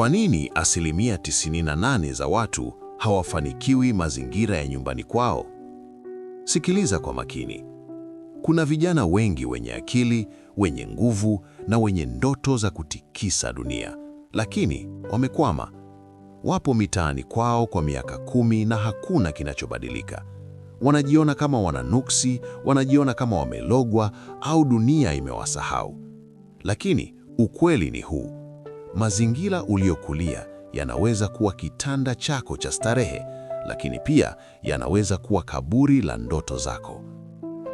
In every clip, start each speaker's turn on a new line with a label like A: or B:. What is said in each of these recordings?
A: Kwa nini 98% za watu hawafanikiwi mazingira ya nyumbani kwao? Sikiliza kwa makini. Kuna vijana wengi wenye akili, wenye nguvu na wenye ndoto za kutikisa dunia, lakini wamekwama. Wapo mitaani kwao kwa miaka 10 na hakuna kinachobadilika. Wanajiona kama wananuksi, wanajiona kama wamelogwa au dunia imewasahau. Lakini ukweli ni huu. Mazingira uliokulia yanaweza kuwa kitanda chako cha starehe, lakini pia yanaweza kuwa kaburi la ndoto zako.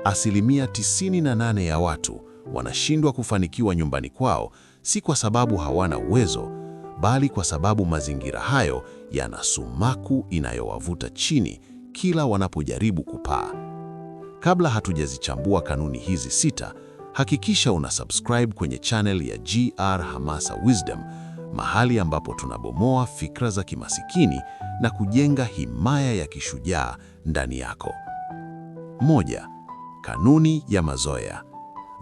A: 98% ya watu wanashindwa kufanikiwa nyumbani kwao, si kwa sababu hawana uwezo, bali kwa sababu mazingira hayo yana sumaku inayowavuta chini kila wanapojaribu kupaa. Kabla hatujazichambua kanuni hizi 6, hakikisha una subscribe kwenye channel ya GR Hamasa Wisdom, mahali ambapo tunabomoa fikra za kimasikini na kujenga himaya ya kishujaa ndani yako. 1. Kanuni ya mazoea.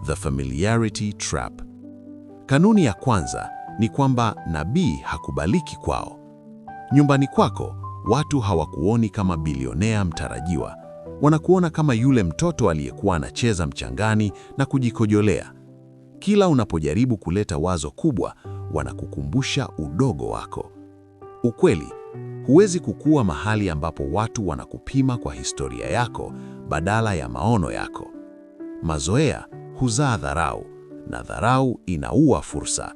A: The familiarity trap. Kanuni ya kwanza ni kwamba nabii hakubaliki kwao. Nyumbani kwako, watu hawakuoni kama bilionea mtarajiwa. Wanakuona kama yule mtoto aliyekuwa anacheza mchangani na kujikojolea. Kila unapojaribu kuleta wazo kubwa, wanakukumbusha udogo wako. Ukweli, huwezi kukua mahali ambapo watu wanakupima kwa historia yako badala ya maono yako. Mazoea huzaa dharau, na dharau inaua fursa.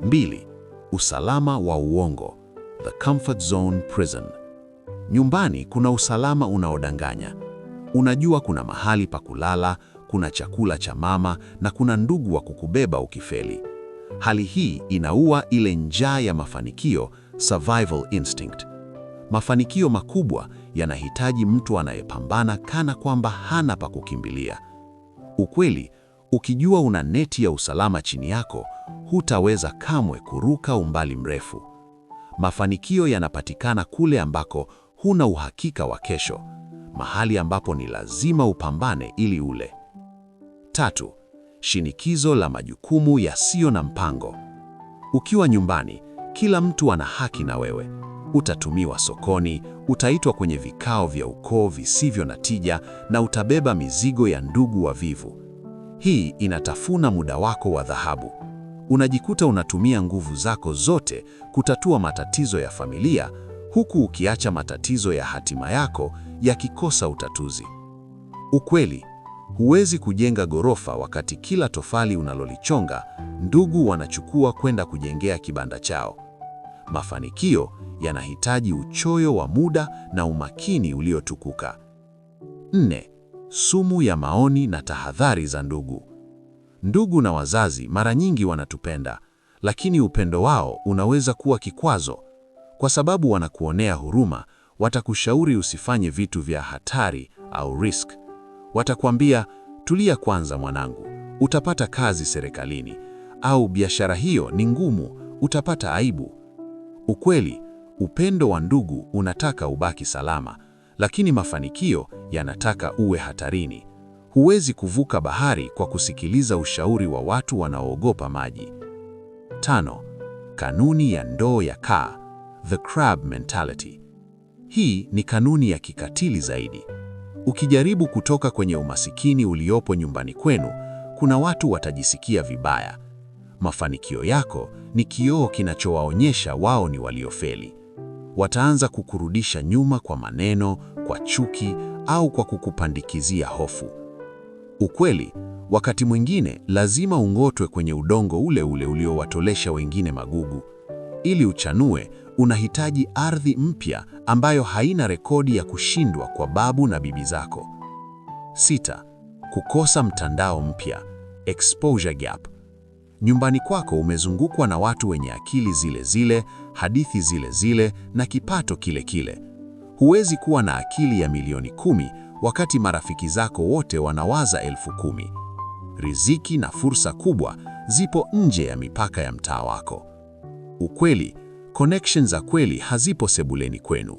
A: 2. Usalama wa uongo. The comfort zone prison. Nyumbani kuna usalama unaodanganya. Unajua kuna mahali pa kulala, kuna chakula cha mama na kuna ndugu wa kukubeba ukifeli. Hali hii inaua ile njaa ya mafanikio, survival instinct. Mafanikio makubwa yanahitaji mtu anayepambana kana kwamba hana pa kukimbilia. Ukweli, ukijua una neti ya usalama chini yako, hutaweza kamwe kuruka umbali mrefu. Mafanikio yanapatikana kule ambako huna uhakika wa kesho, mahali ambapo ni lazima upambane ili ule. 3. Shinikizo la majukumu yasiyo na mpango. Ukiwa nyumbani, kila mtu ana haki na wewe. Utatumiwa sokoni, utaitwa kwenye vikao vya ukoo visivyo na tija na utabeba mizigo ya ndugu wavivu. Hii inatafuna muda wako wa dhahabu. Unajikuta unatumia nguvu zako zote kutatua matatizo ya familia, huku ukiacha matatizo ya hatima yako yakikosa utatuzi. Ukweli, huwezi kujenga ghorofa wakati kila tofali unalolichonga ndugu wanachukua kwenda kujengea kibanda chao. Mafanikio yanahitaji uchoyo wa muda na umakini uliotukuka. 4. Sumu ya maoni na tahadhari za ndugu. Ndugu na wazazi mara nyingi wanatupenda, lakini upendo wao unaweza kuwa kikwazo. Kwa sababu wanakuonea huruma, watakushauri usifanye vitu vya hatari au risk. Watakwambia, tulia kwanza mwanangu, utapata kazi serikalini, au biashara hiyo ni ngumu, utapata aibu. Ukweli, upendo wa ndugu unataka ubaki salama, lakini mafanikio yanataka uwe hatarini. Huwezi kuvuka bahari kwa kusikiliza ushauri wa watu wanaoogopa maji. 5. Kanuni ya ndoo ya kaa. The crab mentality. Hii ni kanuni ya kikatili zaidi. Ukijaribu kutoka kwenye umasikini uliopo nyumbani kwenu, kuna watu watajisikia vibaya. Mafanikio yako ni kioo kinachowaonyesha wao ni waliofeli. Wataanza kukurudisha nyuma kwa maneno, kwa chuki au kwa kukupandikizia hofu. Ukweli, wakati mwingine lazima ung'otwe kwenye udongo ule ule uliowatolesha wengine magugu. Ili uchanue, unahitaji ardhi mpya ambayo haina rekodi ya kushindwa kwa babu na bibi zako. 6. Kukosa mtandao mpya. Exposure gap. Nyumbani kwako umezungukwa na watu wenye akili zile zile, hadithi zile zile na kipato kile kile. Huwezi kuwa na akili ya milioni 10 wakati marafiki zako wote wanawaza 10,000. Riziki na fursa kubwa zipo nje ya mipaka ya mtaa wako. Ukweli, connection za kweli hazipo sebuleni kwenu.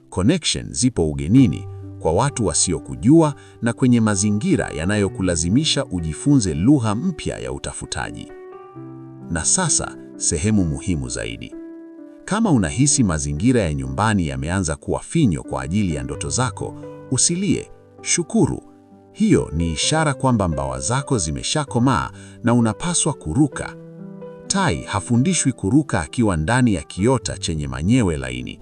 A: Connection zipo ugenini, kwa watu wasiokujua na kwenye mazingira yanayokulazimisha ujifunze lugha mpya ya utafutaji. Na sasa, sehemu muhimu zaidi. Kama unahisi mazingira ya nyumbani yameanza kuwa finyo kwa ajili ya ndoto zako, usilie, shukuru. Hiyo ni ishara kwamba mbawa zako zimeshakomaa na unapaswa kuruka. Tai hafundishwi kuruka akiwa ndani ya kiota chenye manyewe laini.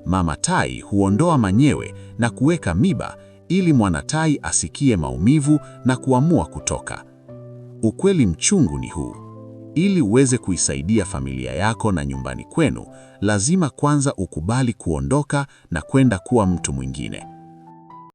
A: Mama tai huondoa manyewe na kuweka miba ili mwana tai asikie maumivu na kuamua kutoka. Ukweli mchungu ni huu: ili uweze kuisaidia familia yako na nyumbani kwenu, lazima kwanza ukubali kuondoka na kwenda kuwa mtu mwingine.